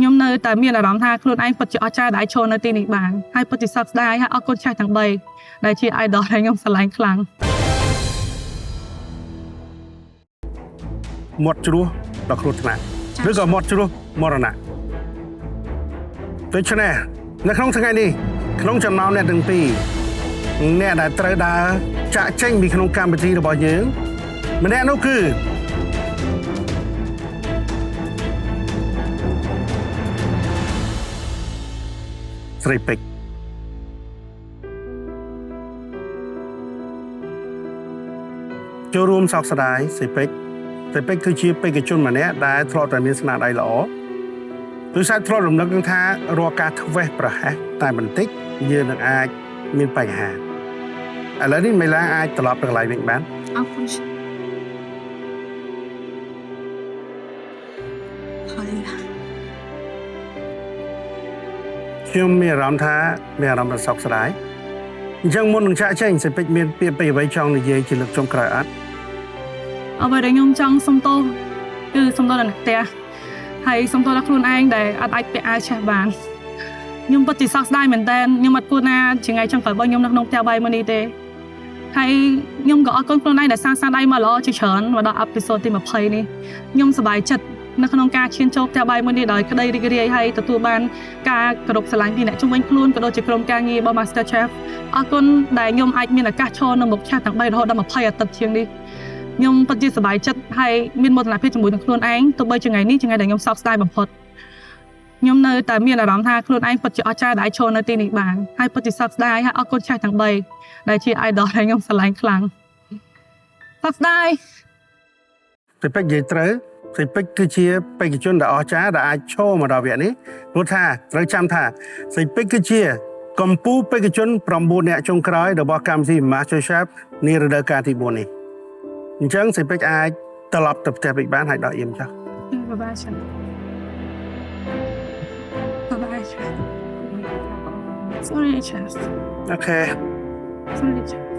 ខ្ញុំនៅតែមានអារម្មណ៍ថាខ្លួនឯងពិតជាអស្ចារ្យដែលចូលនៅទីនេះបានហើយពិតជាសោកស្ដាយហើយអរគុណចាស់ទាំង3ដែលជា idol ដែលខ្ញុំស្រឡាញ់ខ្លាំង មាត់ជ្រោះដល់គ្រោះថ្នាក់ឬក៏មាត់ជ្រោះមរណៈដូច្នេះនៅក្នុងថ្ងៃនេះក្នុងចំណោមអ្នកទាំងពីរអ្នកដែលត្រូវដើរចាក់ចេញពីក្នុងកម្មវិធីរបស់យើងម្នាក់នោះគឺស្រីពេជ្រចូលរួមសោកស្ដាយស្រីពេជ្រគឺជាបេក្ខជនម្នាក់ដែលធ្លាប់តែមានស្នាដៃល្អទោះធ្លាប់រំលឹកនឹងថារាល់ការធ្វេសប្រហែសតែបន្តិចយើងនឹងអាចមានបញ្ហាឥឡូវនេះមេឡាអាចត្រឡប់ទៅកន្លែងវិញបានអរគុណហើយខ្ញុំមានអារម្មណ៍ថាមានអារម្មណ៍សោកស្ដាយអញ្ចឹងមុននឹងចាក់ចេញសេពេចមានពាក្យពេចន៍អ្វីចង់និយាយជាលើកចុងក្រោយអត់អ្វីដែលខ្ញុំចង់សុំទោសគឺសុំទោសដល់អ្នកផ្ទះហើយសុំទោសដល់ខ្លួនឯងដែលអត់អាចពាក់អាវឆេះបានខ្ញុំពិតជាសោកស្ដាយមែនតើខ្ញុំអត់គួរណាជាថ្ងៃចុងក្រោយរបស់ខ្ញុំនៅក្នុងផ្ទះបាយមួយនេះទេហើយខ្ញុំក៏អរគុណខ្លួនឯងដែលសាងស្នាដៃមកល្អជាច្រើនមកដល់អេពីសូតទី20នេះខ្ញុំសប្បាយចិត្តនៅក្នុងការឈានចូលផ្ទះបាយមួយនេះដោយក្តីរីករាយហើយទទួលបានការគោរពស្រឡាញ់ពីអ្នកជុំវិញខ្លួនក៏ដូចជាក្រុមការងាររបស់ Master Chef អរគុណដែលខ្ញុំអាចមានឱកាសឈរនៅមុខឆាកទាំង3រហូតដល់20អាទិត្យជាងនេះខ្ញុំពិតជាសប្បាយចិត្តហើយមានមោទនភាពជាមួយនឹងខ្លួនឯងទោះបីជាថ្ងៃនេះជាថ្ងៃដែលខ្ញុំសោកស្ដាយបំផុតខ្ញុំនៅតែមានអារម្មណ៍ថាខ្លួនឯងពិតជាអស្ចារ្យដែលចូលនៅទីនេះបានហើយពិតជាសោកស្ដាយហើយអរគុណចាស់ទាំង3ដែលជា idol ដែលខ្ញុំស្រឡាញ់ខ្លាំងសោកស្ដាយសេពេចនិយាយត្រូវសេពេចគឺជាបេក្ខជនដែលអស្ចារ្យដែលអាចឈរមកដល់វគ្គនេះព្រោះថាត្រូវចាំថាសេពេចគឺជាកម្ពុជាបេក្ខជន9នាក់ចុងក្រោយរបស់កម្មវិធី Master Chef នារដូវកាលទី4នេះអញ្ចឹងសេពេចអាចត្រឡប់ទៅផ្ទះពេកបានហើយដល់អៀមចុះបាយចាបាយចា Sorry chef អូខេ Sorry chef